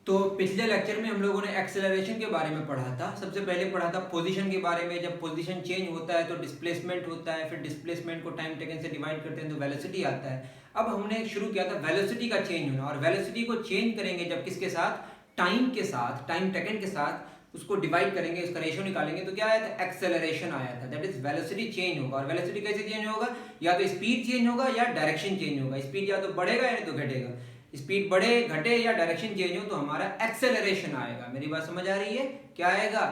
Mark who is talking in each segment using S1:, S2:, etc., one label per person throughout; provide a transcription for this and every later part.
S1: तो पिछले लेक्चर में हम लोगों ने एक्सेलरेशन के बारे में पढ़ा था। सबसे पहले पढ़ा था पोजीशन के बारे में। जब पोजीशन चेंज होता है तो डिस्प्लेसमेंट होता है, फिर डिस्प्लेसमेंट को टाइम टेकन से डिवाइड करते हैं तो वेलोसिटी आता है। अब हमने शुरू किया था वेलोसिटी का चेंज होना, और वेलोसिटी को चेंज करेंगे जब किसके साथ, टाइम के साथ, टाइम टेकन के साथ उसको डिवाइड करेंगे, उसका रेशियो निकालेंगे तो क्या आया था, एक्सेलरेशन आया था। दैट इज वेलोसिटी चेंज होगा। और वेलोसिटी कैसे चेंज होगा, या तो स्पीड चेंज होगा या डायरेक्शन चेंज होगा। स्पीड या तो बढ़ेगा या तो घटेगा। स्पीड बढ़े घटे या डायरेक्शन चेंज हो तो हमारा एक्सेलरेशन आएगा। मेरी बात समझ आ रही है, क्या आएगा,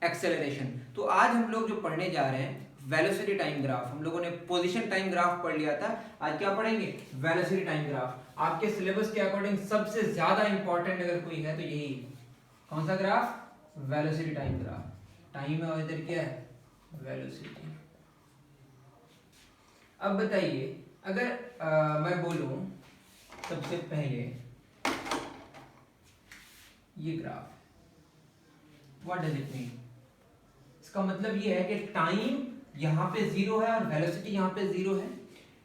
S1: एक्सेलरेशन। तो आज हम लोग जो पढ़ने जा रहे हैं वेलोसिटी टाइम ग्राफ। हम लोगों ने पोजीशन टाइम ग्राफ पढ़ लिया था, आज क्या पढ़ेंगे, वेलोसिटी टाइम ग्राफ। आपके सिलेबस के अकॉर्डिंग सबसे ज्यादा इंपॉर्टेंट अगर कोई है तो यही, कौन सा graph, velocity time graph. Time है और इधर क्या है, वेलोसिटी। अब बताइए, अगर मैं बोलूं सबसे पहले ये graph, what does it mean. इसका मतलब ये है कि टाइम यहां पे जीरो है और वेलोसिटी यहां पे जीरो है,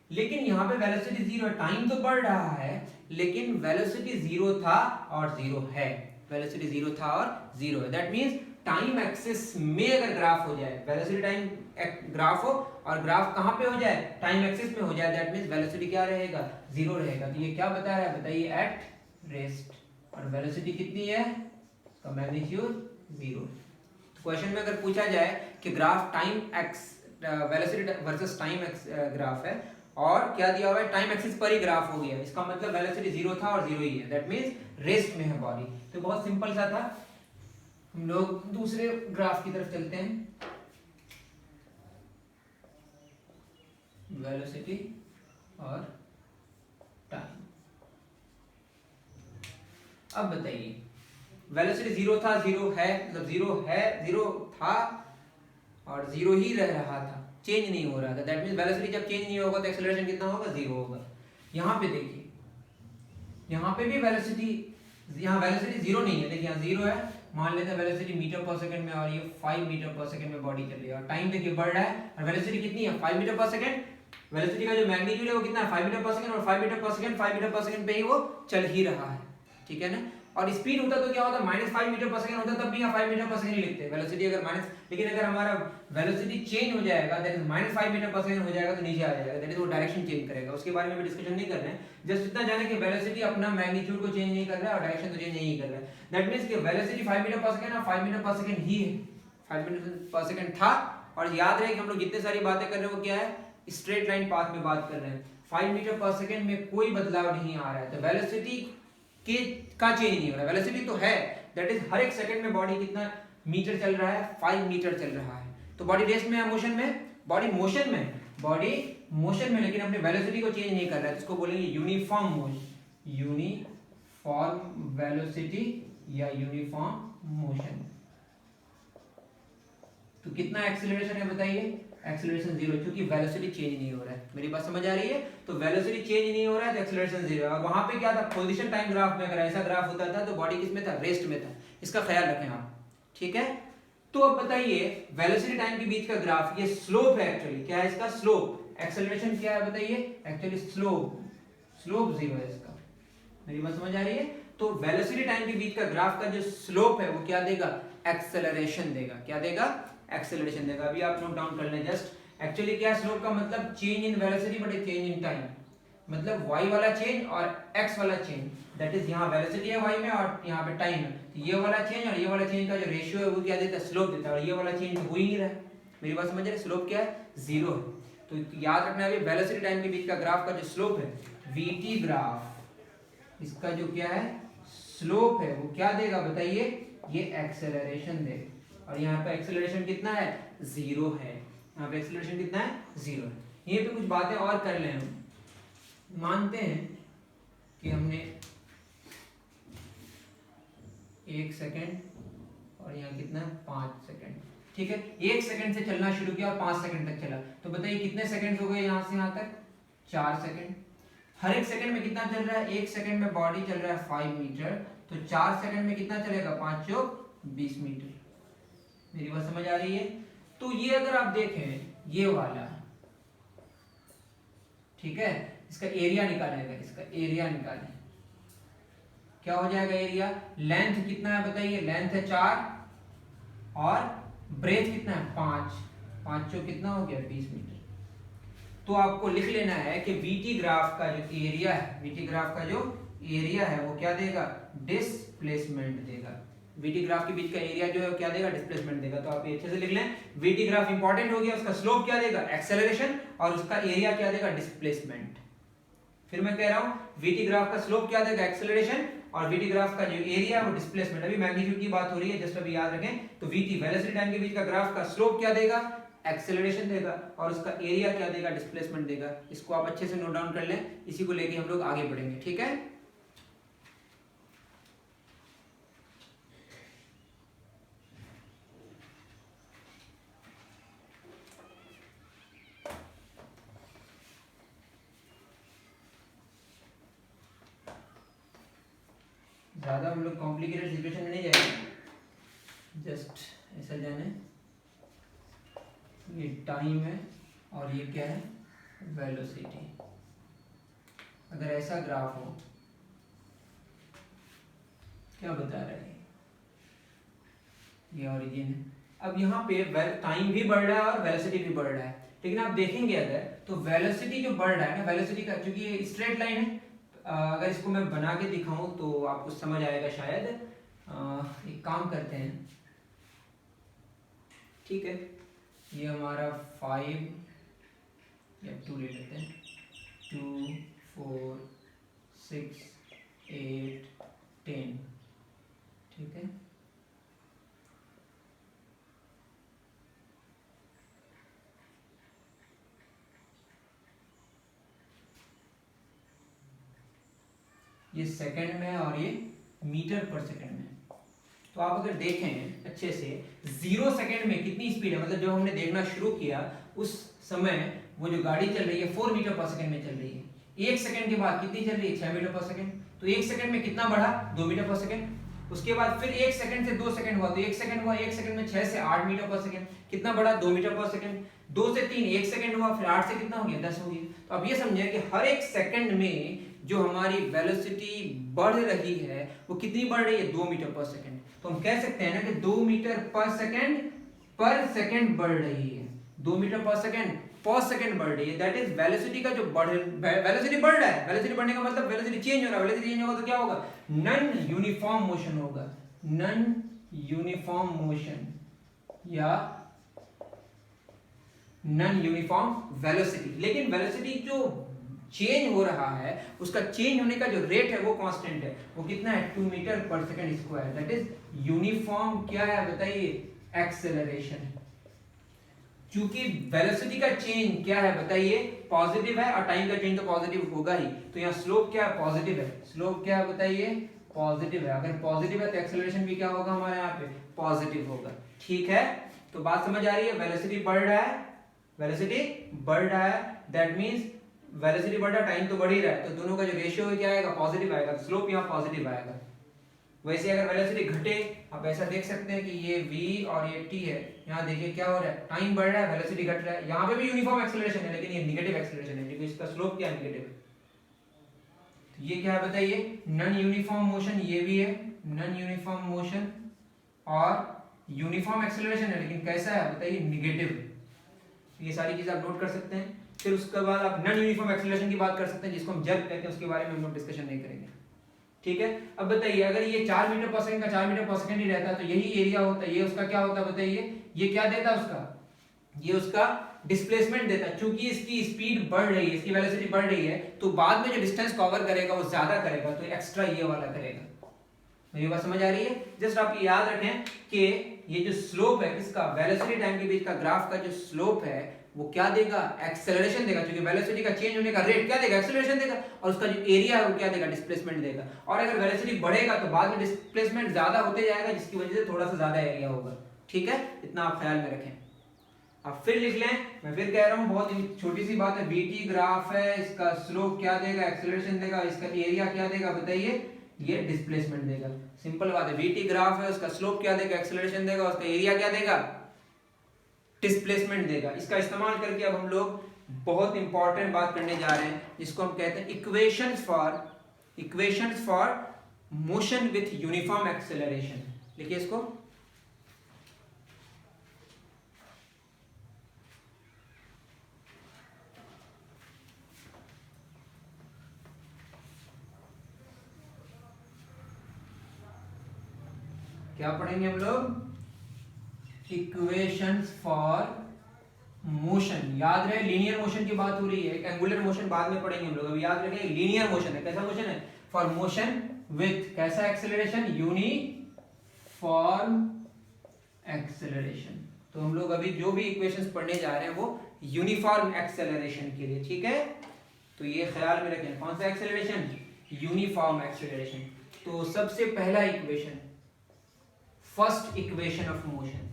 S1: लेकिन यहां पे वेलोसिटी जीरो है, टाइम तो बढ़ रहा है लेकिन वेलोसिटी जीरो था और जीरो है। वेलोसिटी जीरो था और जीरो है। दैट मींस टाइम एक्सिस में अगर ग्राफ हो जाए, वेलोसिटी टाइम ग्राफ हो और ग्राफ कहां पे हो जाए, टाइम एक्सिस में हो जाए, दैट मींस वेलोसिटी क्या रहेगा, जीरो रहेगा। तो ये क्या बता रहा है, बताइए, एट रेस्ट। और वेलोसिटी कितनी है, इसका मैग्नीट्यूड जीरो। क्वेश्चन में अगर पूछा जाए कि graph time x, velocity versus time x graph है और क्या दिया हुआ है, टाइम एक्सिस पर ही ग्राफ हो गया, इसका मतलब वेलोसिटी जीरो था और जीरो ही है। दैट मींस रेस्ट में है बॉडी। तो बहुत सिंपल सा था। हम लोग दूसरे ग्राफ की तरफ चलते हैं, वेलोसिटी और टाइम। अब बताइए, वेलोसिटी जीरो था, जीरो है, मतलब जीरो है, जीरो था और जीरो ही रह रहा था, चेंज नहीं हो रहा था। दैट मींस वेलोसिटी जब चेंज नहीं होगा तो एक्सेलरेशन कितना होगा, जीरो होगा। यहाँ पे देखिए, यहाँ पे भी वेलोसिटी, यहाँ वेलोसिटी जीरो नहीं है, देखिए यहाँ जीरो है, मान लेते हैं वेलोसिटी मीटर पर सेकंड में और ये 5 मीटर पर सेकंड में बॉडी चल रही है और टाइम देखिए बढ़ रहा है और वेलोसिटी कितनी है, 5 मीटर पर सेकंड। वेलोसिटी का जो मैग्नीट्यूड है वो कितना है, 5 मीटर पर सेकंड, और 5 metre per second 5 metre per second पे ही वो चल ही रहा है, ठीक है ना। और स्पीड होता तो क्या होता, -5 मीटर पर सेकंड होता तब भी यहाँ 5 मीटर पर सेकंड ही लिखते हैं वेलोसिटी अगर माइनस। लेकिन अगर हमारा वेलोसिटी चेंज हो जाएगा, that is -5 metre per second हो जाएगा तो नीचे आ जाएगा, दैट इज वो डायरेक्शन चेंज करेगा। उसके बारे में भी डिस्कशन नहीं कर रहे हैं, जस्ट इतना जाने कि वेलोसिटी अपना मैग्नीट्यूड को चेंज नहीं कर रहा है और डायरेक्शन तो चेंज नहीं कर रहा है। दैट मींस कि वेलोसिटी 5 मीटर पर सेकंड और 5 मीटर पर सेकंड ही है, 5 मीटर पर सेकंड था। और याद रहे कि हम लोग जितने सारी बातें कर रहे हैं वो क्या है, स्ट्रेट लाइन पाथ में बात कर रहे हैं। 5 मीटर पर सेकंड में कोई बदलाव नहीं आ रहा है, तो वेलोसिटी के का चेंज नहीं हो रहा है। वेलोसिटी तो है, दैट इज हर एक सेकंड में बॉडी कितना मीटर चल रहा है, 5 मीटर चल रहा है। तो बॉडी रेस्ट में है, मोशन में, बॉडी मोशन में, बॉडी मोशन में, लेकिन अपनी वेलोसिटी को चेंज नहीं कर रहा है। इसको बोलेंगे यूनिफॉर्म मोशन, यूनिफॉर्म वेलोसिटी या यूनिफॉर्म मोशन। तो कितना एक्सेलरेशन है बताइए, एक्सेलरेशन जीरो, क्योंकि वेलोसिटी चेंज नहीं हो रहा है। मेरी बात समझ आ रही है, तो वेलोसिटी चेंज नहीं हो रहा है तो एक्सेलरेशन जीरो है। और वहां पे क्या था, पोजीशन टाइम ग्राफ में अगर ऐसा ग्राफ होता था तो बॉडी किस में था, रेस्ट में था। इसका ख्याल रखें आप, ठीक है। तो अब बताइए, वेलोसिटी टाइम के बीच का ग्राफ, ये स्लोप है एक्चुअली, क्या है इसका, स्लोप। एक्सेलरेशन क्या है बताइए, एक्चुअली स्लोप, स्लोप जीरो है इसका। मेरी बात समझ आ रही है। तो वेलोसिटी टाइम के बीच का ग्राफ का जो स्लोप है वो क्या देगा, एक्सेलरेशन देगा। क्या देगा, एक्सेलरेशन देगा। अभी आप नोट डाउन कर लें जस्ट। एक्चुअली क्या है स्लोप का मतलब, change in velocity but change in time, मतलब y वाला चेंज और x वाला चेंज। दैट इज यहाँ वेलोसिटी है y में और यहाँ पे टाइम है, तो ये वाला चेंज और ये वाला चेंज का जो रेशियो है वो क्या देता है, स्लोप देता है। और ये वाला चेंज तो हो ही नहीं रहा है। मेरी बात समझ रहे हैं, स्लोप क्या है, जीरो है। तो याद रखना है, वेलोसिटी टाइम के बीच का ग्राफ का जो स्लोप है, vt ग्राफ, इसका जो क्या है स्लोप है वो क्या देगा बताइए, ये एक्सेलरेशन देगा। और यहाँ पे एक्सेलरेशन कितना है, जीरो है। यहाँ पे एक्सेलरेशन कितना है, जीरो है। यहीं पे कुछ बातें और कर लें हम। मानते हैं कि हमने 1 सेकेंड और यहाँ कितना है 5 सेकेंड, ठीक है। 1 सेकेंड से चलना शुरू किया और 5 सेकेंड तक चला, तो बताइए कितने सेकेंड हो गए यहाँ से यहाँ तक, 4 सेकेंड। हर एक सेकंड में कितना चल रहा है, 1 सेकंड में बॉडी चल रहा है 5 मीटर, तो 4 सेकंड में कितना चलेगा, 5 चौक 20 मीटर। मेरी बात समझ आ रही है। तो ये अगर आप देखें ये वाला, ठीक है, इसका एरिया निकालेगा, इसका एरिया निकालें, क्या हो जाएगा एरिया, लेंथ कितना है बताइए, लेंथ है 4 और ब्रेथ कितना है 5, 5 चौक कितना हो गया 20 मीटर। तो आपको लिख लेना है कि वीटी ग्राफ का जो एरिया है, वीटी ग्राफ का जो एरिया है वो क्या देगा, डिस्प्लेसमेंट देगा। वीटी ग्राफ के बीच का एरिया जो है क्या देगा, डिस्प्लेसमेंट देगा। तो आप ये अच्छे से लिख लें, वीटी ग्राफ इंपॉर्टेंट हो गया, उसका स्लोप क्या देगा, एक्सेलरेशन, और उसका एरिया क्या देगा, डिस्प्लेसमेंट। फिर मैं कह रहा हूं वीटी ग्राफ का स्लोप क्या देगा, एक्सेलरेशन, और वीटी ग्राफ का जो एरिया वो डिस्प्लेसमेंट। अभी मैग्नीट्यूड की बात हो रही है, जस्ट अभी याद रखें। तो वीटी वेलोसिटी टाइम के बीच का ग्राफ का स्लोप क्या देगा, एक्सेलरेशन देगा, और उसका एरिया क्या देगा, डिस्प्लेसमेंट देगा। इसको आप अच्छे से नोट डाउन कर लें, इसी को लेके हम लोग आगे बढ़ेंगे, ठीक है। ज्यादा हम लोग कॉम्प्लिकेटेड सिचुएशन में नहीं जाएंगे, जस्ट ऐसा जाने ये टाइम है और ये क्या है, वेलोसिटी। अगर ऐसा ग्राफ हो, क्या बता रहा है, ये ओरिजिन है। अब यहाँ पे टाइम भी बढ़ रहा है और वेलोसिटी भी बढ़ रहा है, लेकिन आप देखेंगे अगर तो वेलोसिटी जो बढ़ रहा है ना, वेलोसिटी का चूंकि ये स्ट्रेट लाइन है, अगर इसको मैं बना के दिखाऊं तो आपको समझ आएगा शायद। एक काम करते हैं, ठीक है, ये हमारा 5 या 2 ले लेते हैं, 2 4 6 8 10, ठीक है। ये सेकंड में और ये मीटर पर सेकंड में। तो आप अगर देखें अच्छे से, 0 सेकंड में कितनी स्पीड है, मतलब जब हमने देखना शुरू किया उस समय वो जो गाड़ी चल रही है 4 मीटर पर सेकंड में चल रही है। 1 सेकंड के बाद कितनी चल रही है, 6 मीटर पर सेकंड। तो 1 सेकंड में कितना बढ़ा, 2 मीटर पर सेकंड। उसके बाद फिर 1 सेकंड से 2 सेकंड हुआ, तो 1 सेकंड हुआ, 1 सेकंड में 6 से 8 मीटर पर सेकंड, कितना बढ़ा, 2 मीटर पर सेकंड। 2 से 3 1 सेकंड हुआ, फिर 8 से कितना हो गया, 10 हो गया। तो आप ये समझे कि हर एक सेकंड में जो हमारी वेलोसिटी बढ़ रही है वो कितनी बढ़ रही है, 2 मीटर पर सेकंड। तो हम कह सकते हैं ना कि 2 मीटर पर सेकंड बढ़ रही है, 2 मीटर पर सेकंड बढ़ रही है। दैट इज वेलोसिटी का जो वेलोसिटी बढ़ रहा है। वेलोसिटी बढ़ने का मतलब वेलोसिटी चेंज हो रहा है। वेलोसिटी चेंज होगा तो क्या होगा, नॉन यूनिफॉर्म मोशन होगा, नॉन यूनिफॉर्म मोशन या नॉन यूनिफॉर्म वेलोसिटी। लेकिन वेलोसिटी जो चेंज हो रहा है उसका चेंज होने का जो रेट है वो कांस्टेंट है, वो कितना है, 2 metre per second square. That is uniform क्या है बताइए, एक्सेलरेशन। चूंकि वेलोसिटी का चेंज क्या है बताइए, पॉजिटिव है, और टाइम का चेंज तो पॉजिटिव होगा ही। तो यहाँ स्लोप क्या है, पॉजिटिव है। स्लोप क्या है बताइए, पॉजिटिव है। अगर पॉजिटिव है तो एक्सेलरेशन भी क्या होगा हमारे यहाँ पे, पॉजिटिव होगा। ठीक है, तो बात समझ आ रही है। वेलोसिटी बढ़ रहा है, वेलोसिटी बढ़ रहा है, दैट मींस वेलोसिटी बढ़ रहा है, टाइम तो बढ़ ही रहा है, तो दोनों का जो रेशियो है क्या आएगा, पॉजिटिव आएगा। तो स्लोप यहाँ पॉजिटिव आएगा। वैसे अगर वेलोसिटी घटे, आप ऐसा देख सकते हैं कि ये v और ये t है, यहाँ देखिए क्या हो रहा है, टाइम बढ़ रहा है, वेलोसिटी घट रहा है। यहाँ पे भी यूनिफॉर्म एक्सेलरेशन है, लेकिन ये नेगेटिव एक्सेलरेशन है, क्योंकि इसका स्लोप क्या है, नेगेटिव है। तो ये क्या है बताइए, नॉन यूनिफॉर्म मोशन, ये भी है नॉन यूनिफॉर्म मोशन, और यूनिफॉर्म एक्सेलरेशन है, लेकिन कैसा है बताइए, नेगेटिव। ये सारी चीजें आप नोट कर सकते हैं। फिर उसके बाद आप नॉन यूनिफॉर्म एक्सेलरेशन की बात कर सकते हैं, जिसको हम जर्क कहते हैं, उसके बारे में हम लोग डिस्कशन नहीं करेंगे। ठीक है, अब बताइए अगर ये 4 मीटर पर सेकंड का 4 मीटर पर सेकंड ही रहता है तो यही एरिया होता है, ये उसका क्या होता है बताइए, ये क्या देता है उसका, ये उसका डिस्प्लेसमेंट देता है। चूंकि इसकी स्पीड बढ़ रही है, इसकी वेलोसिटी बढ़ रही है, तो बाद में जो डिस्टेंस कवर करेगा वो ज्यादा करेगा, तो एक्स्ट्रा ये वाला करेगा। मेरी बात समझ आ रही है। जस्ट आप याद रखें कि ये जो स्लोप है किसका, वेलोसिटी टाइम के बीच का ग्राफ का जो स्लोप है वो क्या देगा, एक्सेलरेशन देगा। क्योंकि वेलोसिटी का चेंज होने का रेट क्या देगा, एक्सेलरेशन देगा, और उसका जो एरिया है वो क्या देगा, डिस्प्लेसमेंट देगा। और अगर वेलोसिटी बढ़ेगा तो बाद में डिस्प्लेसमेंट ज्यादा होते जाएगा, जिसकी वजह से थोड़ा सा ज्यादा एरिया होगा। ठीक है, इतना आप ख्याल में रखें। अब फिर लिख लें, मैं फिर कह रहा हूं, बहुत छोटी सी बात है। बीटी ग्राफ है, इसका स्लोप क्या देगा, एक्सेलरेशन देगा, इसका एरिया क्या देगा बताइए, ये डिस्प्लेसमेंट देगा। सिंपल बात है, बीटी ग्राफ है, उसका स्लोप क्या देगा, एक्सेलरेशन देगा, उसका एरिया क्या देगा, डिस्प्लेसमेंट देगा। इसका इस्तेमाल करके अब हम लोग बहुत इंपॉर्टेंट बात करने जा रहे हैं, जिसको हम कहते हैं equations for motion with uniform acceleration. लिखिए इसको, क्या पढ़ेंगे हम लोग? Equations for motion. याद रहे लीनियर मोशन की बात हो रही है, एक एंगुलर मोशन बाद में पढ़ेंगे हम लोग, अभी याद रखें लीनियर मोशन है। कैसा मोशन है? फॉर मोशन विथ कैसा एक्सेलरेशन? Uniform acceleration. तो हम लोग अभी जो भी इक्वेशंस पढ़ने जा रहे हैं वो यूनिफॉर्म एक्सेलरेशन के लिए, ठीक है? तो ये ख्याल में रखें, कौन सा एक्सेलरेशन? Uniform acceleration. तो सबसे पहला equation, first equation of motion,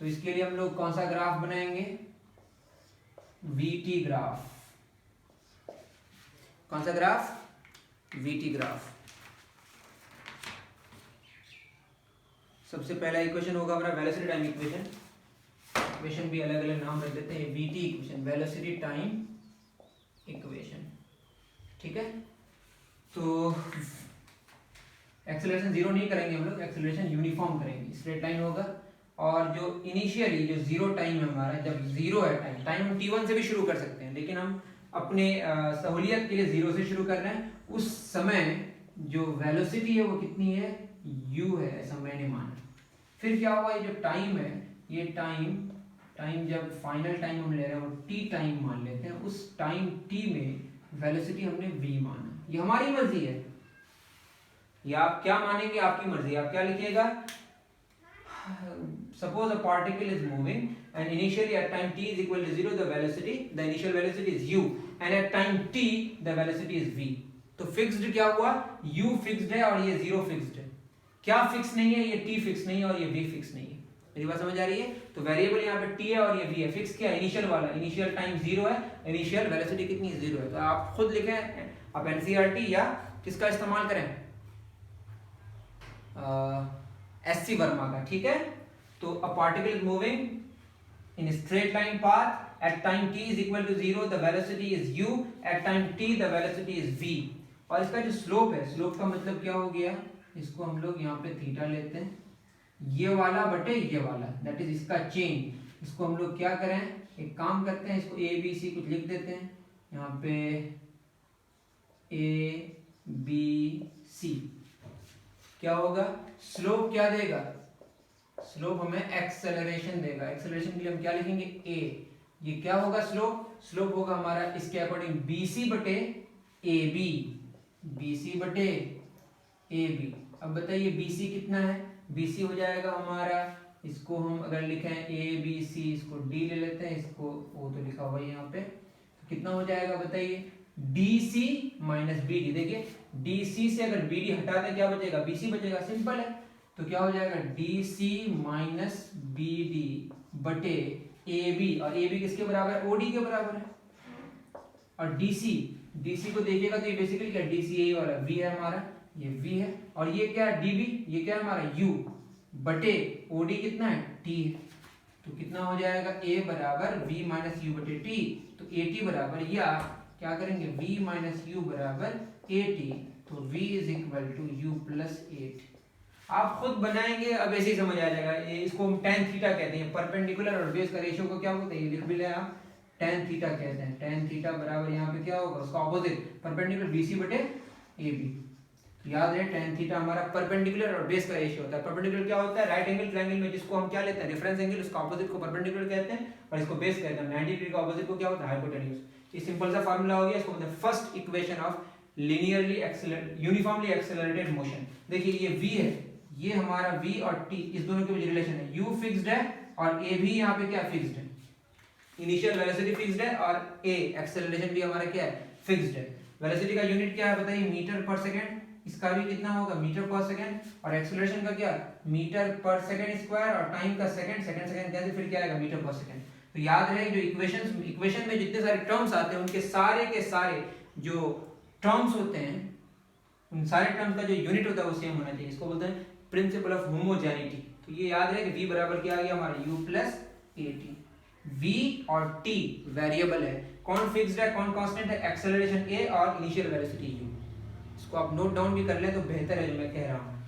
S1: तो इसके लिए हम लोग कौन सा ग्राफ बनाएंगे? VT graph. कौन सा ग्राफ? VT graph. सबसे पहला इक्वेशन होगा हमारा वेलोसिटी टाइम इक्वेशन। इक्वेशन भी अलग अलग नाम रख देते हैं, VT equation, velocity time equation, ठीक है? तो एक्सेलरेशन जीरो नहीं करेंगे हम लोग, एक्सेलरेशन यूनिफॉर्म करेंगे, स्ट्रेट लाइन होगा। और जो इनिशियली जो जीरो टाइम है हमारा, जब जीरो है टाइम हम t1 से भी शुरू कर सकते हैं, लेकिन हम अपने सहूलियत के लिए जीरो से शुरू कर रहे हैं। उस समय जो वेलोसिटी है वो कितनी है? u है, ऐसा मैंने माना। फिर क्या हुआ, ये जो टाइम है, ये टाइम जब फाइनल टाइम हम ले रहे हैं वो t टाइम मान लेते हैं, उस टाइम t में वेलोसिटी हमने v माना। ये हमारी मर्जी है, या आप क्या मानेंगे आपकी मर्जी। आप क्या लिखिएगा? Suppose a particle is moving and initially at time t is equal to 0 the initial velocity is u, and at time t the velocity is v। तो फिक्स्ड क्या हुआ? u फिक्स्ड है और ये 0 फिक्स्ड है। क्या फिक्स नहीं है? ये t फिक्स नहीं है और ये v फिक्स नहीं है। मेरी बात समझ आ रही है? तो वेरिएबल यहाँ पे t है और ये v है। फिक्स क्या है? इनिशियल वाला, इनिशियल टाइम 0 है, इनिशियल वेलोसिटी कितनी है? 0 है। तो आप खुद लिखें, आप एनसीईआरटी या किसका इस्तेमाल करें? एससी वर्मा का, ठीक है? तो a particle is moving in a straight line path at time t is equal to 0 the velocity is u, at time t the velocity is v। और इसका जो स्लोप है, स्लोप का मतलब क्या हो गया? इसको हम लोग यहाँ पे थीटा लेते हैं, ये वाला बटे ये वाला, दैट इज इसका चेन। इसको हम लोग क्या करें, एक काम करते हैं, इसको ए बी सी कुछ लिख देते हैं यहाँ पे, ए बी सी। क्या होगा? स्लोप क्या देगा? स्लोप हमें एक्सेलरेशन देगा। एक्सेलरेशन के लिए हम क्या लिखेंगे? a। ये क्या होगा? स्लोप होगा हमारा इसके अकॉर्डिंग bc बटे ab, bc बटे ab। अब बताइए bc कितना है? bc हो जाएगा हमारा, इसको हम अगर लिखें abc, इसको d ले लेते हैं, इसको वो तो लिखा हुआ है यहाँ पे, तो कितना हो जाएगा बताइए? dc minus bd। देखिए dc से अगर bd हटा दें क्या बचेगा? bc बचेगा, सिंपल है। तो क्या हो जाएगा? dc माइनस bd बटे ab, और ab किसके बराबर है? od के बराबर है। और dc को देखिएगा तो ये बेसिकली क्या? dc यही वाला v है हमारा, ये v है, और ये क्या है? db, ये क्या है हमारा? u बटे od कितना है? t है। तो कितना हो जाएगा? a बराबर v माइनस u बटे t। तो at बराबर, या क्या करेंगे? v माइनस u बराबर at। तो v is equal to u plus 8। आप खुद बनाएंगे, अब ऐसे ही समझ आ जाएगा। इसको हम tan थीटा कहते हैं, परपेंडिकुलर और बेस का रेशियो को क्या बोलते हैं? लिख भी ले आप, tan थीटा कहते हैं। tan थीटा बराबर यहाँ पे क्या होगा? उसका ऑपोजिट, परपेंडिकुलर bc बटे ab। याद है tan थीटा हमारा परपेंडिकुलर और बेस का रेशियो होता है। परपेंडिकुलर क्या होता है? राइट एंगल ट्रायंगल में जिसको हम क्या लेते हैं? रेफरेंस एंगल, उसका ऑपोजिट को परपेंडिकुलर कहते हैं और इसको बेस कहते हैं। 90 डिग्री का ऑपोजिट को क्या होता है? हाइपोटेन्यूज। ये सिंपल सा फार्मूला हो गया, इसको बोलते हैं first equation of linearly uniformly accelerated motion. देखिए ये v है, ये हमारा v और t, इस दोनों के बीच रिलेशन है। u फिक्स्ड है और a भी यहाँ पे क्या? फिक्स्ड है। इनिशियल वेलोसिटी फिक्स्ड है और a एक्सेलरेशन भी हमारा क्या है? फिक्स्ड है। वेलोसिटी का यूनिट क्या है बताइए? Metre per second. इसका भी कितना होगा? Metre per second. और एक्सेलरेशन का क्या? मीटर पर सेकंड स्क्वायर, और टाइम का सेकंड कैसे, फिर क्या आएगा? Metre per second. तो याद रहे जो इक्वेशन में जितने सारे टर्म्स आते हैं उनके सारे के सारे जो टर्म्स होते हैं, उन सारे टर्म्स का जो यूनिट होता है वो सेम होना चाहिए। इसको बोलते हैं प्रिंसिपल ऑफ होमोजेनिटी। तो ये याद रहे कि v बराबर क्या आ गया हमारा? u plus at। v और t वेरिएबल है, कौन फिक्स्ड है कौन कांस्टेंट है? एक्सेलरेशन a और इनिशियल वेलोसिटी u। इसको आप नोट डाउन भी कर लें तो बेहतर है जो मैं कह रहा हूँ।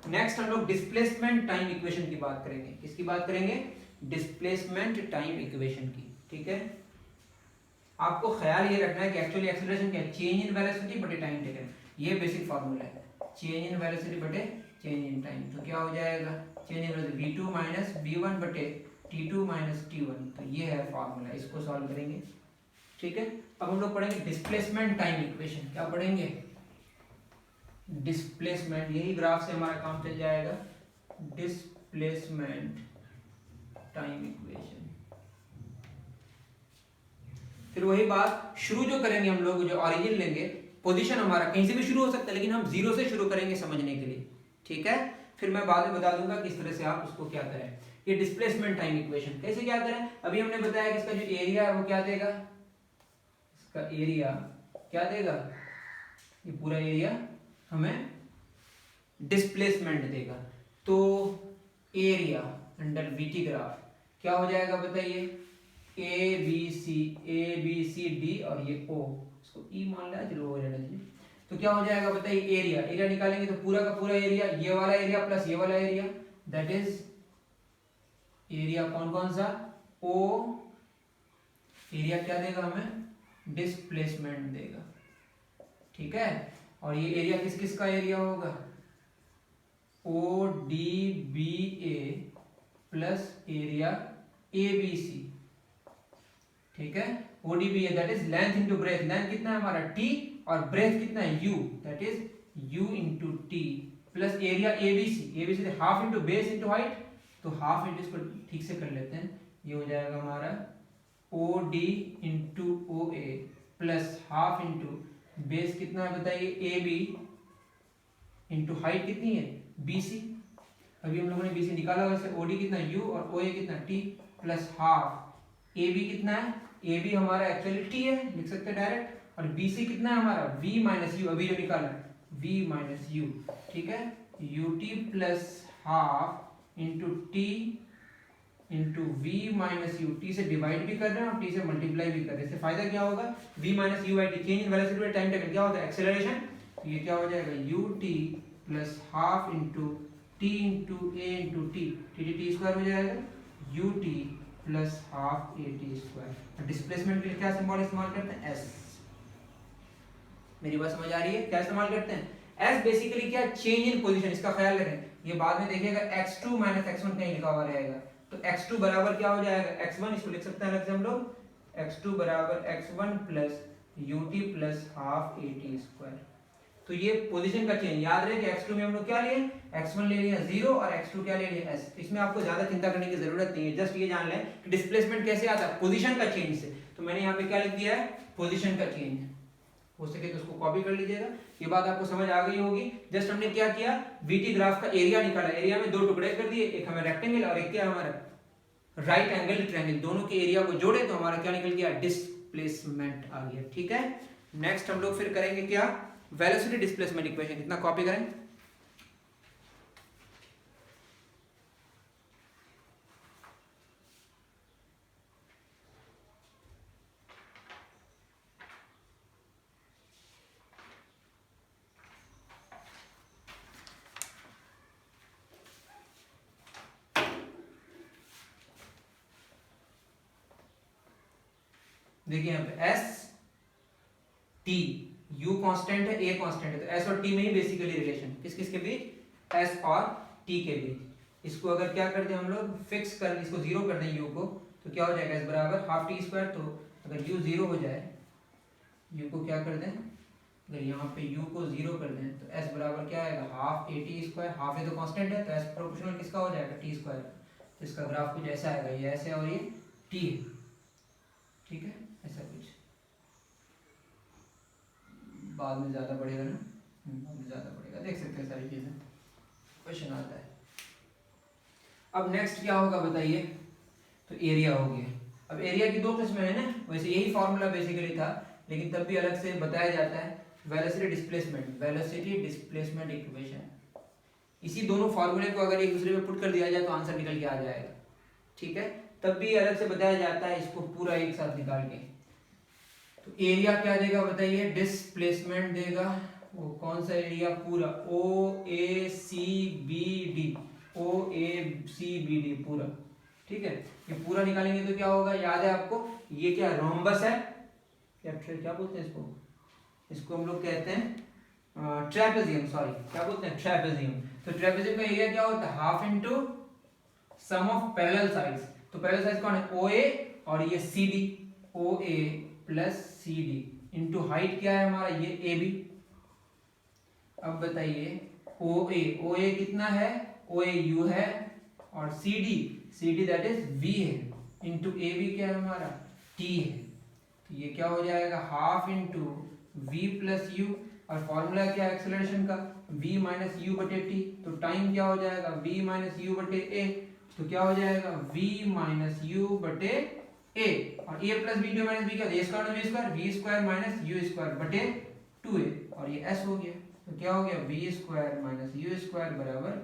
S1: नेक्स्ट हम लोग डिस्प्लेसमेंट टाइम इक्वेशन की बात करेंगे। किसकी बात करेंगे? डिस्प्लेसमेंट टाइम इक्वेशन की। ठीक है, आपको ख्याल ये रखना है कि एक्चुअली एक्सेलरेशन क्या है? चेंज इन वेलोसिटी बटे टाइम टेकन। ये बेसिक फार्मूला है, चेंज इन वेलोसिटी बटे चेंज इन टाइम। तो क्या हो जाएगा? Change in velocity v2 minus v1 बटे t2 माइनस t1। तो ये है फार्मूला, इसको सॉल्व करेंगे। ठीक है, अब हम लोग पढ़ेंगे डिस्प्लेसमेंट टाइम इक्वेशन। क्या पढ़ेंगे? डिस्प्लेसमेंट। यही ग्राफ से हमारा काम चल जाएगा। Displacement time equation. फिर वही बात, शुरू जो करेंगे हम लोग, जो ऑरिजिन लेंगे, पोजीशन हमारा कहीं से भी शुरू हो सकता है, लेकिन हम जीरो से शुरू करेंगे समझने के लिए। ठीक है, फिर मैं बाद में बता दूंगा किस तरह से आप उसको क्या करें। ये डिस्प्लेसमेंट टाइम इक्वेशन कैसे क्या करें? अभी हमने बताया कि इसका जो एरिया है वो क्या देगा, इसका एरिया क्या देगा, ये पूरा एरिया हमें डिस्प्लेसमेंट देगा। तो एरिया अंडर वीटी ग्राफ क्या हो जाएगा बताइए? ए बी सी डी और ये ओ, इसको ई मान लिया, चलो हो जाएगा जी। तो क्या हो जाएगा बताइए? एरिया, एरिया निकालेंगे तो पूरा का पूरा एरिया, ये वाला एरिया प्लस ये वाला एरिया, दैट इज एरिया कौन कौन सा? ओ। एरिया क्या देगा हमें? डिस्प्लेसमेंट देगा। ठीक है, और ये एरिया किस किस का एरिया होगा? O D B A plus area A B C. ठीक है, O D B A that is length into breadth. Length कितना है हमारा? टी, और ब्रेथ कितना है? U, that is U into T plus area A B C. A B C half into base into height, तो half into, इसको ठीक से कर लेते हैं, ये हो जाएगा हमारा O D into O A plus half into base कितना है बताइए? ए बी इंटू हाइट कितनी है? B C. अभी हम लोगों ने बी सी निकाला, वैसे ओ डी कितना? यू, और ओ ए कितना? T plus half. A B कितना है? ए बी हमारा एक्चुअली टी है, लिख सकते हैं डायरेक्ट, और बी सी कितना है हमारा? वी माइनस यू, अभी जो निकाला वी माइनस यू। ठीक है, U T plus half into T into V minus U. T से डिवाइड भी कर रहे हैं और टी से मल्टीप्लाई भी कर रहे हैं। इससे फायदा क्या होगा? V minus U by T, change in velocity by time taken क्या होता है? एक्सेलरेशन। तो ये क्या हो जाएगा? U T plus half into T into A into T, T T square हो जाएगा, U T plus half A T square. Displacement के लिए क्या सिंबल इस्तेमाल करते हैं? एस। मेरी बात समझ आ रही है? क्या इस्तेमाल करते हैं? एस बेसिकली क्या? Change in position. इसका ख्याल रखें, ये बाद में देखिएगा x2 माइनस x1 कहीं लिखा हुआ रहेगा, तो x2 बराबर क्या हो जाएगा? x1, इसको लिख सकते हैं अलग से हम लोग, x2 बराबर x1 plus ut plus half A T square. तो ये पोजीशन का चेंज। याद रहे कि x2 में हम लोग क्या लिए? x1 ले लिया 0 और x2 क्या ले लिया? s। इसमें आपको ज्यादा चिंता करने की जरूरत नहीं है, जस्ट ये जान लें कि डिस्प्लेसमेंट कैसे आता है? पोजीशन का चेंज से। तो मैंने यहाँ पे क्या लिख दिया है? पोजीशन का चेंज। हो सके तो उसको कॉपी कर लीजिएगा, ये बात आपको समझ आ गई होगी। जस्ट हमने क्या किया? वीटी ग्राफ का एरिया निकाला, एरिया में दो टुकड़े कर दिए, एक हमें रेक्टेंगल और एक क्या हमारा राइट एंगल ट्रायंगल, दोनों के एरिया को जोड़े तो हमारा क्या निकल गया? डिस्प्लेसमेंट आ गया। ठीक है, नेक्स्ट हम लोग फिर करेंगे क्या? Velocity displacement equation. कितना कॉपी करें? देखिए यहाँ पे एस टी, यू कांस्टेंट है, ए कांस्टेंट है, तो एस और टी में ही बेसिकली रिलेशन किस किस के बीच? एस और टी के बीच। इसको अगर क्या कर दें हम लोग? फिक्स कर, इसको जीरो कर दें यू को, तो क्या हो जाएगा? एस बराबर हाफ टी स्क्वायर। तो अगर यू जीरो हो जाए, यू को क्या कर दें, अगर यहाँ पे यू को जीरो कर दें तो एस बराबर क्या आएगा? Half A T square. Half A तो कांस्टेंट है, तो एस प्रोपोर्शनल किसका हो जाएगा? T square. तो इसका ग्राफ कुछ ऐसा आएगा, ये ऐसे और ये टी है। ठीक है, ऐसा कुछ बाद में ज्यादा बढ़ेगा ना, बाद में ज्यादा बढ़ेगा, देख सकते हैं सारी चीजें, क्वेश्चन आता है। अब नेक्स्ट क्या होगा बताइए? तो एरिया हो गया। अब एरिया की दो किस्में हैं ना, वैसे यही फॉर्मूला बेसिकली था, लेकिन तब भी अलग से बताया जाता है। वेलोसिटी डिस्प्लेसमेंट इक्वेशन, इसी दोनों फॉर्मूले को अगर एक दूसरे में पुट कर दिया जाए तो आंसर निकल के आ जाएगा। ठीक है, तब भी अलग से बताया जाता है इसको पूरा एक साथ निकाल के। तो एरिया क्या देगा बताइए, डिस्प्लेसमेंट देगा, वो कौन सा एरिया, पूरा ओ ए सी बी डी, ओ ए सी बी डी पूरा, ठीक है। ये पूरा निकालेंगे तो क्या होगा, याद है आपको, ये क्या रोम्बस है, क्या बोलते हैं इसको, इसको हम लोग कहते हैं ट्रेपेजियम, सॉरी क्या बोलते हैं, ट्रेपेजियम। तो ट्रेपेजियम का एरिया क्या होता है, half into sum of parallel sides. तो पैरेलल साइड्स कौन है, ओ ए और ये C D, O A plus C D into height क्या है हमारा, ये ए बी। अब बताइए ओ ए कितना है, ओ ए यू है, और C D that is V है, इंटू ए बी क्या है हमारा, टी है। तो ये क्या हो जाएगा, half into V plus U, और फॉर्मूला क्या है एक्सेलरेशन का, v माइनस यू बटे टी। तो टाइम क्या हो जाएगा, v माइनस यू बटे ए। तो क्या हो जाएगा, v माइनस यू बटे ए, और a plus B minus B क्या, A square V square, V square minus U square बटे 2a, और ये s हो गया। तो क्या हो गया, V square minus U square बराबर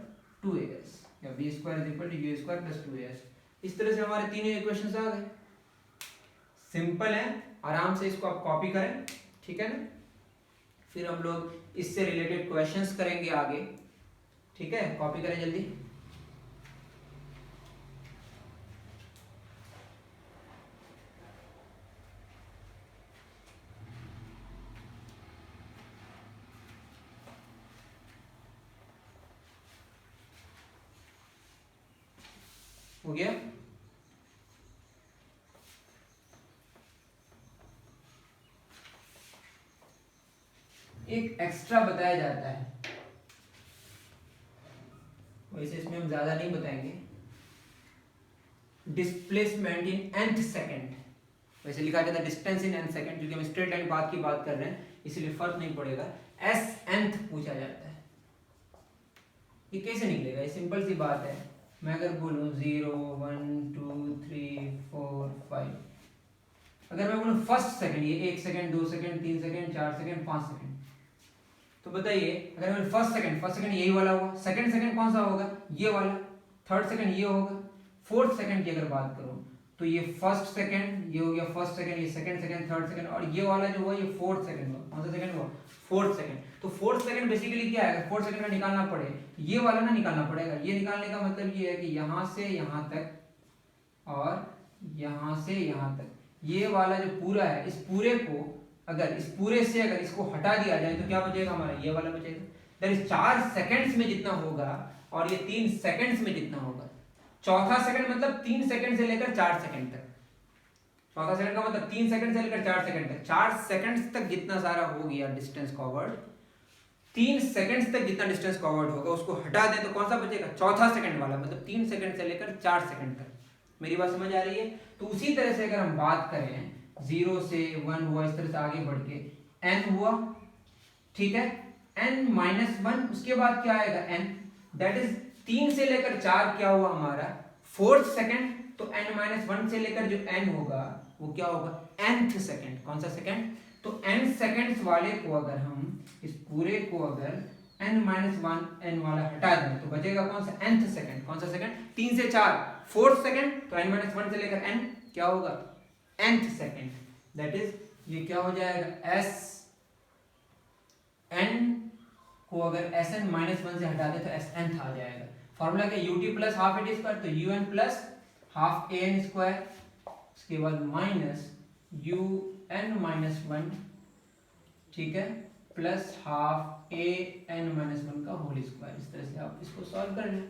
S1: 2as, या V square is equal to U square plus 2as। इस तरह से हमारे तीनों इक्वेशंस आ गए। सिंपल है, आराम से इसको आप कॉपी करें, ठीक है ना। फिर हम लोग इससे रिलेटेड क्वेश्चंस करेंगे आगे, ठीक है, कॉपी करें जल्दी। हो गया, एक एक्स्ट्रा बताया जाता है, वैसे इसमें हम ज्यादा नहीं बताएंगे, डिस्प्लेसमेंट इन nth सेकंड। वैसे लिखा जाता है डिस्टेंस इन nth सेकंड, क्योंकि हम स्ट्रेट लाइन पाथ की बात कर रहे हैं इसलिए फर्क नहीं पड़ेगा। s nth पूछा जाता है, ये कैसे निकलेगा, ये सिंपल सी बात है। मैं अगर बोलूं 0 1 2 3 4 5, अगर मैं बोलूं फर्स्ट सेकंड, ये 1 second 2 second 3 second 4 second 5 second, तो बताइए अगर मैं फर्स्ट सेकंड यही वाला हुआ, सेकंड सेकंड कौन सा होगा, ये वाला, थर्ड सेकंड ये होगा, फोर्थ सेकंड की अगर बात करूं तो ये फर्स्ट सेकंड, ये हो गया फर्स्ट सेकंड, ये सेकंड सेकंड थर्ड सेकंड, और ये वाला जो हुआ ये फोर्थ सेकंड हुआ। कौन सा सेकंड हुआ, फोर्थ सेकंड। तो फोर्थ सेकंड बेसिकली क्या है, फोर्थ सेकंड में निकालना पड़े, ये वाला ना निकालना पड़ेगा। ये निकालने का मतलब ये है कि यहां से यहां तक और यहां से यहां तक, ये वाला जो पूरा है, इस पूरे को अगर इस पूरे से अगर इसको हटा दिया जाए तो क्या बचेगा हमारा, ये वाला बचेगा। दैट इज 4 सेकंड्स में जितना होगा और ये 3 सेकंड्स में जितना होगा। चौथा सेकंड मतलब 3 सेकंड से लेकर 4 सेकंड तक, चौथा सेकंड का मतलब 3 सेकंड से लेकर 4 सेकंड तक, 4 सेकंड्स तक जितना सारा हो गया डिस्टेंस कवर्ड, 3 सेकंड्स तक जितना डिस्टेंस कवर्ड होगा उसको हटा दें तो कौन सा बचेगा, चौथा सेकंड वाला, मतलब 3 सेकंड से लेकर 4 सेकंड तक। मेरी बात समझ आ रही है। तो उसी तरह से अगर हम बात करें 0 से 1 हुआ, इस तरह से आगे बढ़ के n हुआ, ठीक है, n माइनस 1, उसके बाद क्या आएगा n, दैट इज 3 से लेकर 4 क्या हुआ हमारा फोर्थ सेकंड। तो n माइनस 1 से लेकर जो n होगा वो क्या होगा nth सेकंड। कौन सा सेकंड, तो n सेकंड्स वाले को अगर हम इस पूरे को अगर n माइनस 1 n वाला हटा दें तो बचेगा कौन सा nth सेकंड। कौन सा सेकंड, 3 से 4 फोर्थ सेकंड, तो n माइनस 1 से लेकर n क्या होगा nth सेकंड। दैट इज ये क्या हो जाएगा s n को अगर sn माइनस 1 से हटा दे तो snth आ जाएगा। फॉर्मूला क्या, ut plus half at square, तो un plus half an square, उसके बाद माइनस un माइनस 1, ठीक है, प्लस हाफ an माइनस 1 का होल स्क्वायर। इस तरह से आप इसको सॉल्व कर लें,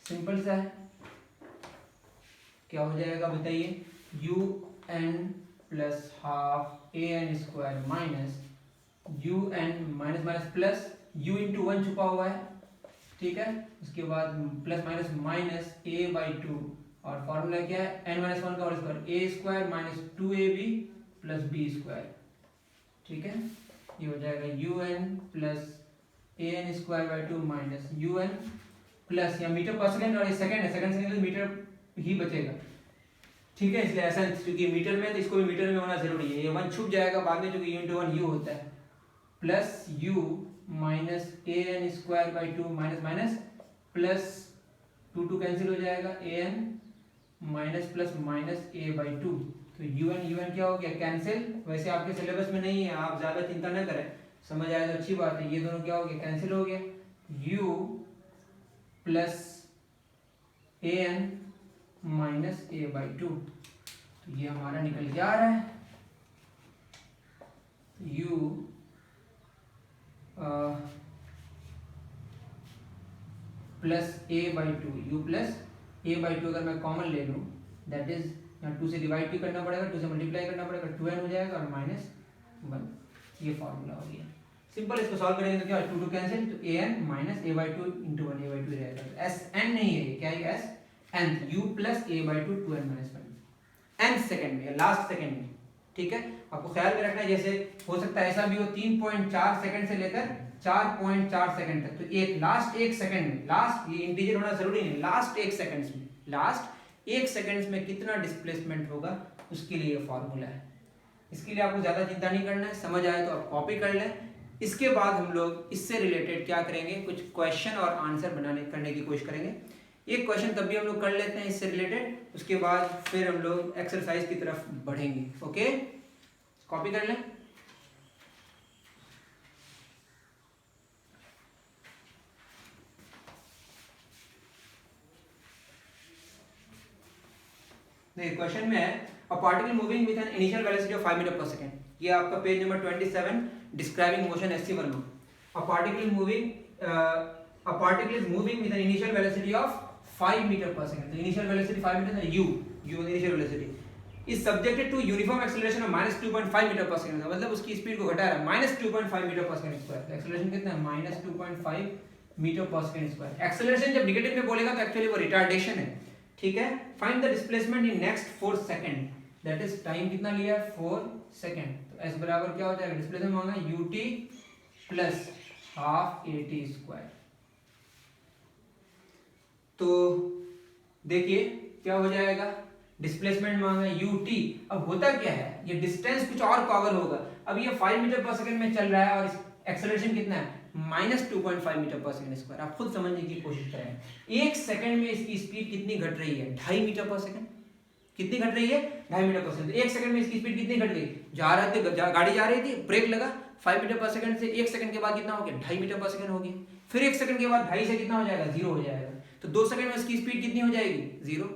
S1: सिंपल सा है। क्या हो जाएगा बताइए, un plus half an square minus un minus minus plus u into 1 छुपा हुआ है, ठीक है, उसके बाद प्लस माइनस माइनस a/2, और फॉर्मूला क्या है n माइनस 1 का whole square, a square minus 2ab plus b square, ठीक है। ये हो जाएगा un plus an square by 2 minus un plus, या मीटर पर सेकंड और ये सेकंड है, सेकंड सेकंड मीटर ही बचेगा, ठीक है, इसलिए ऐसा, क्योंकि मीटर में तो इसको भी मीटर में होना जरूरी है। ये 1 छुप जाएगा बाद में, क्योंकि u इंटू 1 u होता है, plus u minus an square by 2 minus minus plus 2 cancel हो जाएगा, an minus plus minus a by 2, तो UN क्या हो गया, कैंसिल। वैसे आपके सिलेबस में नहीं है, आप ज़्यादा चिंता न करें, समझ आए तो अच्छी बात है। ये दोनों क्या हो गया, कैंसिल हो गया। U plus AN minus A/2, तो ये हमारा निकल के आ रहा है U plus A/2, U plus A/2 अगर मैं कॉमन ले लूँ, दैट इज यहाँ 2 से डिवाइड भी करना पड़ेगा, 2 से मल्टीप्लाई करना पड़ेगा, 2n हो जाएगा और -1, ये फॉर्मूला हो गया। सिंपल, इसको सॉल्व करेंगे तो क्या, 2 2 कैंसिल, तो an minus A/2 into 1, A/2 रहेगा। Sn नहीं है, क्या है Sn, U plus A/2 2n minus 1, nth second में, लास्ट सेकंड में, ठीक है। आपको ख्याल में रखना है, जैसे हो सकता है ऐसा भी हो 3.4 सेकंड से लेकर 4.4 सेकंड तक, तो एक लास्ट 1 सेकंड में, लास्ट, ये इंटीजर होना जरूरी नहीं, लास्ट 1 सेकंड्स में, लास्ट 1 सेकंड्स में कितना डिस्प्लेसमेंट होगा, उसके लिए ये फॉर्मूला है। इसके लिए आपको ज़्यादा चिंता नहीं करना है, समझ आए तो आप कॉपी कर लें। इसके बाद हम लोग इससे रिलेटेड क्या करेंगे, कुछ क्वेश्चन और आंसर करने की कोशिश करेंगे। एक क्वेश्चन तब भी हम लोग कर लेते हैं इससे रिलेटेड, उसके बाद फिर हम लोग एक्सरसाइज की तरफ बढ़ेंगे। ओके, कॉपी कर लें। देखिए क्वेश्चन में है, a particle moving with an initial velocity of 5 metre per second, ये आपका page number 27, describing motion SC Verma. A particle is moving with an initial velocity of 5 metre per second, तो initial velocity 5 metre है, u initial velocity is subjected to uniform acceleration of -2.5 metre per second, मतलब उसकी speed को घटा रहा है -2.5 metre per second square. Acceleration कितना है, -2.5 metre per second square. Acceleration जब नेगेटिव में बोलेगा तो एक्चुअली वो रिटार्डेशन है, ठीक है। Find the displacement in next 4 second, that is time कितना लिया है, 4 सेकंड। तो s बराबर क्या हो जाएगा, डिस्प्लेसमेंट मांगा ut plus half at square. तो देखिए क्या हो जाएगा, डिस्प्लेसमेंट मांगा ut, अब होता क्या है, ये डिस्टेंस कुछ और पावर होगा। अब ये 5 मीटर पर सेकंड में चल रहा है और एक्सेलरेशन कितना है, -2.5 मीटर पर सेकंड स्क्वायर। आप खुद समझने की कोशिश करें, 1 सेकंड में इसकी स्पीड कितनी घट रही है, 2.5 मीटर पर सेकंड। कितनी घट रही है, 2.5 मीटर पर सेकंड। 1 सेकंड में इसकी स्पीड कितनी घट गई, गाड़ी जा रही थी, ब्रेक लगा, 5 मीटर पर सेकंड से 1 सेकंड के बाद कितना हो गया, 2.5 मीटर पर सेकंड हो गया। फिर 1 सेकंड के बाद 2.5 से कितना हो जाएगा, 0 हो जाएगा। तो 2 सेकंड में इसकी स्पीड कितनी हो जाएगी, 0।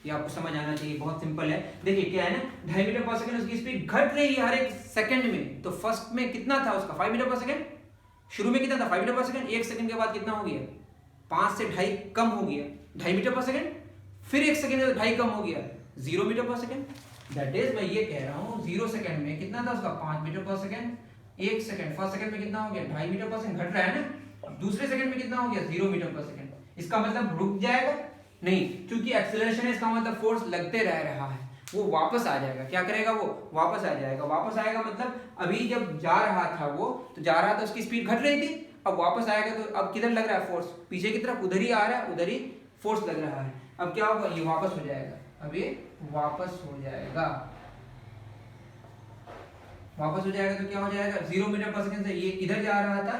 S1: ये आपको समझ आना चाहिए, बहुत सिंपल है। देखिए क्या है ना, 2.5 मीटर पर सेकंड उसकी स्पीड घट रही है हर एक सेकंड में। तो फर्स्ट में कितना था उसका, 5 मीटर पर सेकंड, शुरू में कितना था 5 मीटर पर सेकंड, 1 सेकंड के बाद कितना हो गया, 5 से 2.5 कम हो गया, 2.5 मीटर पर सेकंड। फिर 1 सेकंड में 2.5 कम हो गया, 0 metre per second. That is मैं ये कह रहा हूँ 0 सेकंड में कितना था उसका, 5 metre per second. 1 second, first second में कितना हो गया, 2.5 मीटर पर सेकंड घट रहा है ना। दूसरे सेकंड में कितना हो गया, 0 मीटर पर सेकंड। इसका मतलब रुक जाएगा नहीं, क्योंकि एक्सेलरेशन है, इसका मतलब फोर्स लगते रह रहा है, वो वापस आ जाएगा। क्या करेगा, वो वापस आ जाएगा। वापस आएगा मतलब अभी जब जा रहा था वो, तो जा रहा था उसकी स्पीड घट रही थी, अब वापस आएगा तो अब किधर लग रहा है फोर्स, पीछे की तरफ, उधर ही आ रहा है, उधर ही फोर्स लग रहा है। अब क्या होगा, ये वापस हो जाएगा, अब ये वापस हो जाएगा। वापस हो जाएगा तो क्या हो जाएगा, 0 मीटर पर सेकंड से ये इधर जा रहा था,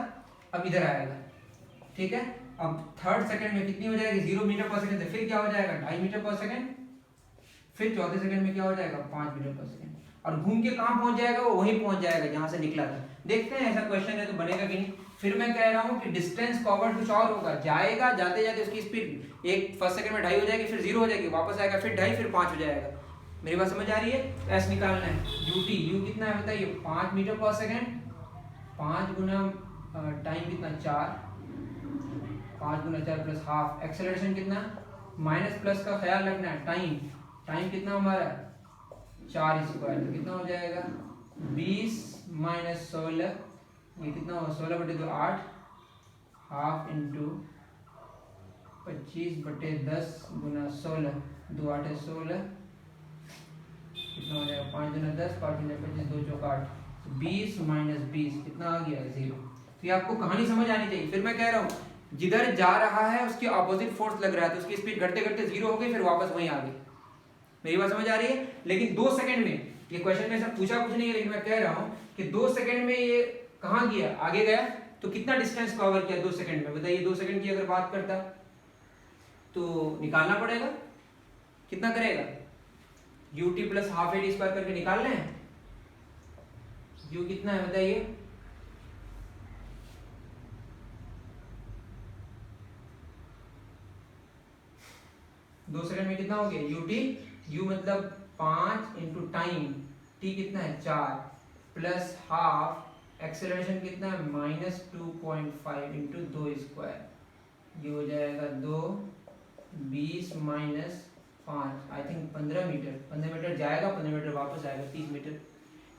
S1: अब इधर आएगा, ठीक है। अब थर्ड सेकंड में कितनी हो जाएगी, 0 मीटर पर सेकंड से फिर क्या हो जाएगा, 2.5 मीटर पर सेकंड। फिर चौथे सेकंड में क्या हो जाएगा, 5 मीटर पर सेकंड। और घूम के कहाँ पहुंच जाएगा, वो वहीं पहुंच जाएगा जहां से निकला था। देखते हैं ऐसा क्वेश्चन है तो बनेगा कि नहीं। फिर मैं कह रहा हूँ कि डिस्टेंस कवर्ड कुछ और होगा, जाएगा, जाते जाते उसकी स्पीड एक फर्स्ट सेकंड में 2.5 हो जाएगी, फिर 0 हो जाएगी, वापस आएगा, फिर 2.5, फिर 5 हो जाएगा। मेरी बात समझ आ रही है। एस निकालना है, ut, कितना है बताइए, 5 मीटर पर सेकंड। 5 गुना टाइम कितना, 4, 5 गुना 4 प्लस हाफ। एक्सेलरेशन कितना, माइनस प्लस का ख्याल रखना है। टाइम कितना हमारा, 4 स्क्वायर, तो कितना हो जाएगा, 20 माइनस 16, ये कितना होगा, 16/2 8, हाफ इंटू 25/10 गुना 16, 2 8 है 16, कितना हो जाएगा, 5 गुना 10, 5 गुना 25, 2 चौक 8, 20 माइनस 20 कितना आ गया, 0। तो ये आपको कहानी समझ आनी चाहिए। फिर मैं कह रहा हूँ जिधर जा रहा है उसके ऑपोजिट फोर्स लग रहा है, तो उसकी स्पीड घटते घटते 0 हो गई, फिर वापस वहीं आ गई। मेरी बात समझ आ रही है। लेकिन 2 सेकंड में, ये क्वेश्चन में सब पूछा कुछ नहीं है, लेकिन मैं कह रहा हूँ कि 2 सेकंड में ये कहाँ गया, आगे गया, तो कितना डिस्टेंस कवर किया 2 सेकंड में, बताइए। 2 सेकंड की अगर बात करता तो निकालना पड़ेगा, कितना करेगा, ut plus half AD square करके निकाल लें। u कितना है बताइए? दो सेकंड में कितना हो गया? u मतलब 5 इंटू टाइम, t कितना है 4 प्लस हाफ एक्सेलरेशन कितना है -2.5 इंटू 2 स्क्वायर, ये हो जाएगा 2 20 माइनस 5 आई थिंक 15 मीटर। 15 मीटर जाएगा, 15 मीटर वापस आएगा, 30 मीटर।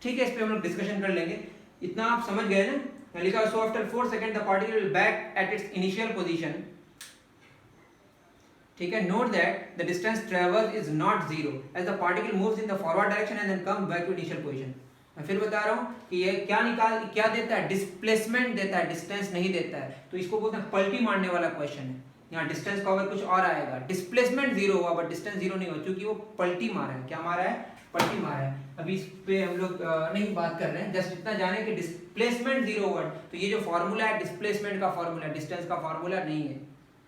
S1: ठीक है, इस पे हम लोग डिस्कशन कर लेंगे। इतना आप समझ गए ना? मैं लिखा so after 4 second the particle will back at its initial position. ठीक है, note that the distance travelled is not zero as the particle moves in the forward direction and then come back to initial position. मैं फिर बता रहा हूँ कि ये क्या देता है? डिस्प्लेसमेंट देता है, डिस्टेंस नहीं देता है। तो इसको बोलते हैं पलटी मारने वाला क्वेश्चन है। यहाँ डिस्टेंस का कुछ और आएगा, डिस्प्लेसमेंट जीरो हुआ बट डिस्टेंस जीरो नहीं हुआ, क्योंकि वो पलटी मारा है। क्या मारा है? पलटी मारा है। अभी इस पे हम लोग नहीं बात कर रहे हैं, जस्ट इतना जाने कि डिस्प्लेसमेंट जीरो हुआ। तो ये जो फॉर्मूला है डिस्प्लेसमेंट का फॉर्मूला, डिस्टेंस का फॉर्मूला नहीं है।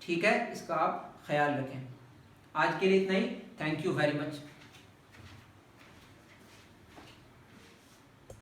S1: ठीक है, इसका आप ख्याल रखें। आज के लिए इतना ही। Thank you very much.